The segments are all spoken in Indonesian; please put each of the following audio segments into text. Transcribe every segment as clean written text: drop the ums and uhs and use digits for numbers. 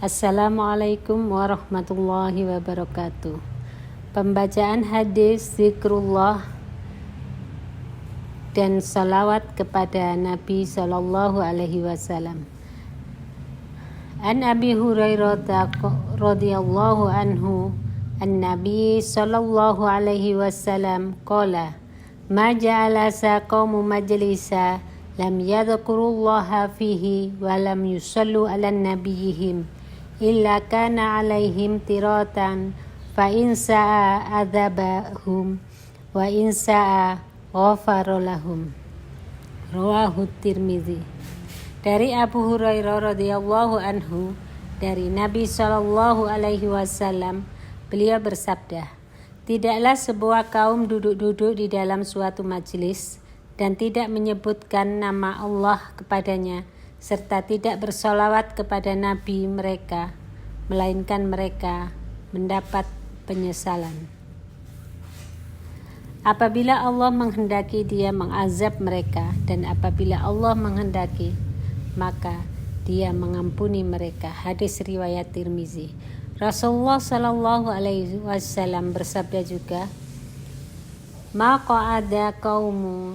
Assalamualaikum warahmatullahi wabarakatuh. Pembacaan hadis, zikrullah, dan salawat kepada Nabi Sallallahu Alaihi Wasallam. An Abi Hurairah radhiyallahu anhu, an Nabi Sallallahu Alaihi Wasallam qala, ma ja'ala saqamu majlisa lam yadhkurullaha fihi wa lam yusallu ala nabiyihim illa kana alaihim tiratan fa in sa'a adzabahum wa in sa'a ghafara lahum. Rawahu Tirmizi. Dari Abu Hurairah radhiyallahu anhu, dari Nabi sallallahu alaihi wasallam, beliau bersabda, tidaklah sebuah kaum duduk-duduk di dalam suatu majelis dan tidak menyebutkan nama Allah kepadanya serta tidak bersolawat kepada Nabi mereka, melainkan mereka mendapat penyesalan. Apabila Allah menghendaki, Dia mengazab mereka, dan apabila Allah menghendaki, maka Dia mengampuni mereka. Hadis riwayat Tirmizi. Rasulullah Shallallahu Alaihi Wasallam bersabda juga, ma qa'ada qaumu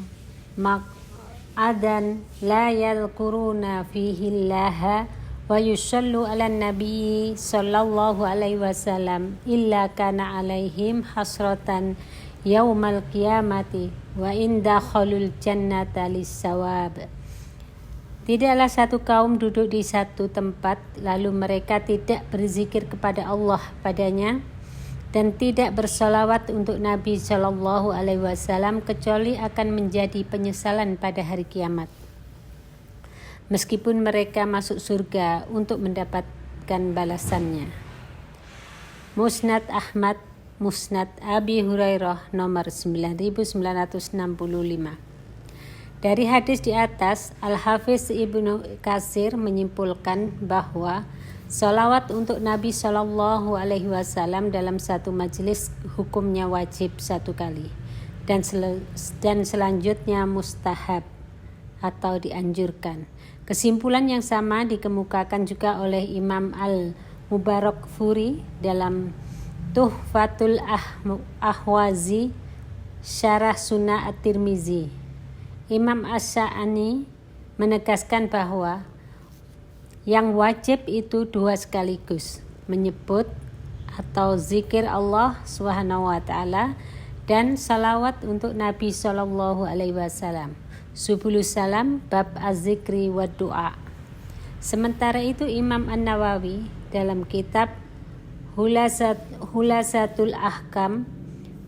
adan la yadhkuruna fihi llaha wa yusallu ala nabiyyi sallallahu alaihi wasallam illa kana alaihim hasratan yaumal qiyamati wa in dakhalul jannata lis-sawab. Tidaklah satu kaum duduk di satu tempat lalu mereka tidak berzikir kepada Allah padanya dan tidak bersolawat untuk Nabi Shallallahu Alaihi Wasallam kecuali akan menjadi penyesalan pada hari kiamat. Meskipun mereka masuk surga untuk mendapatkan balasannya. Musnad Ahmad, Musnad Abi Hurairah nomor 9965. Dari hadis di atas, Al-Hafiz Ibnu Katsir menyimpulkan bahwa salawat untuk Nabi Shallallahu Alaihi Wasallam dalam satu majelis hukumnya wajib satu kali dan selanjutnya mustahab atau dianjurkan. Kesimpulan yang sama dikemukakan juga oleh Imam Al-Mubarakfuri dalam Tuhfatul Ahwazi Syarah Sunnah At-Tirmizi. Imam Asy'ani menegaskan bahwa yang wajib itu dua sekaligus, menyebut atau zikir Allah SWT dan salawat untuk Nabi Sallallahu Alaihi Wasallam. Subulus Salam bab az-zikri wa du'a. Sementara itu Imam An-Nawawi dalam kitab Hulasatul Ahkam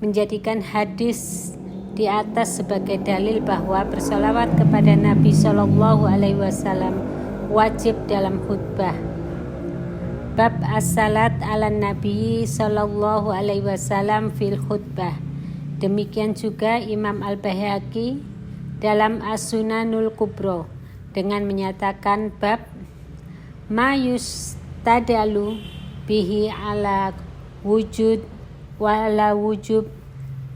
menjadikan hadis di atas sebagai dalil bahwa bersalawat kepada Nabi Sallallahu Alaihi Wasallam wajib dalam khutbah. Bab as-salat ala Nabi Sallallahu Alaihi Wasallam fil khutbah. Demikian juga Imam Al-Baihaqi dalam As-Sunanul Kubro dengan menyatakan bab ma yustadalu bihi ala wujud wa ala wujub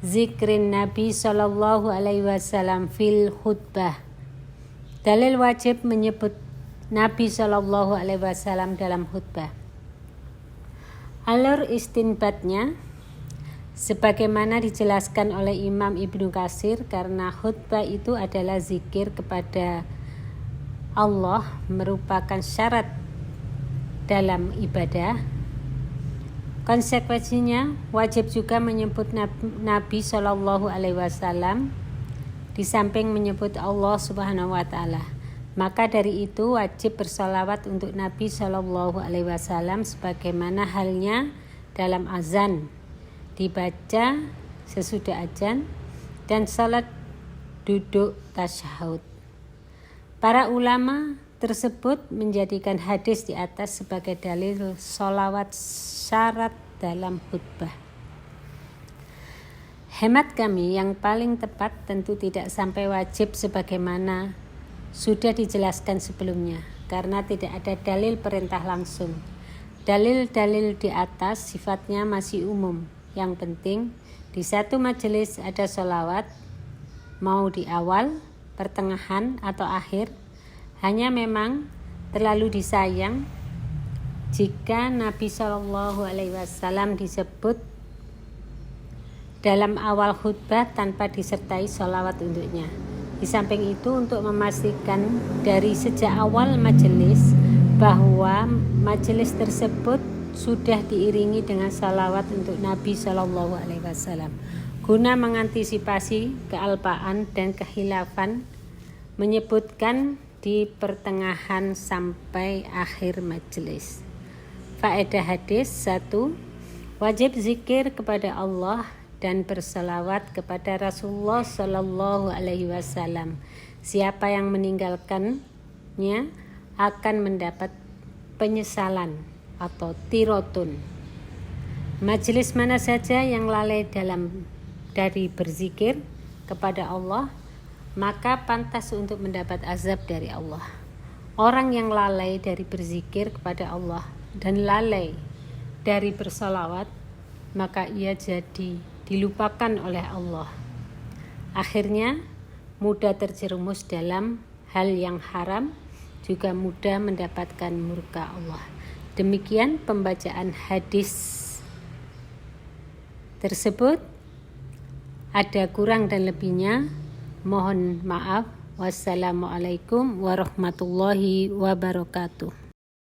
zikrin Nabi Sallallahu Alaihi Wasallam fil khutbah. Dalil wajib menyebut Nabi Sallallahu Alaihi Wasallam dalam khutbah. Alur istinbatnya sebagaimana dijelaskan oleh Imam Ibnu Katsir, karena khutbah itu adalah zikir kepada Allah, merupakan syarat dalam ibadah. Konsekuensinya wajib juga menyebut Nabi Shallallahu Alaihi Wasallam di samping menyebut Allah Subhanahu Wa Taala. Maka dari itu wajib bersalawat untuk Nabi Shallallahu Alaihi Wasallam sebagaimana halnya dalam azan, dibaca sesudah azan, dan salat duduk tasyahud. Para ulama tersebut menjadikan hadis di atas sebagai dalil sholawat syarat dalam khutbah. Hemat kami yang paling tepat tentu tidak sampai wajib sebagaimana sudah dijelaskan sebelumnya, karena tidak ada dalil perintah langsung. Dalil-dalil di atas sifatnya masih umum. Yang penting di satu majelis ada sholawat, mau di awal, pertengahan, atau akhir. Hanya memang terlalu disayang jika Nabi Shallallahu Alaihi Wasallam disebut dalam awal khutbah tanpa disertai sholawat untuknya. Di samping itu, untuk memastikan dari sejak awal majelis bahwa majelis tersebut sudah diiringi dengan sholawat untuk Nabi Shallallahu Alaihi Wasallam, guna mengantisipasi kealpaan dan kehilafan, menyebutkan di pertengahan sampai akhir majelis. Faedah hadis 1. Wajib zikir kepada Allah dan berselawat kepada Rasulullah Shallallahu Alaihi Wasallam. Siapa yang meninggalkannya akan mendapat penyesalan atau tirotun. Majelis mana saja yang lalai dari berzikir kepada Allah, maka pantas untuk mendapat azab dari Allah. Orang yang lalai dari berzikir kepada Allah dan lalai dari bersalawat, maka ia jadi dilupakan oleh Allah. Akhirnya mudah terjerumus dalam hal yang haram, juga mudah mendapatkan murka Allah. Demikian pembacaan hadis tersebut. Ada kurang dan lebihnya, mohon maaf. Wassalamualaikum warahmatullahi wabarakatuh.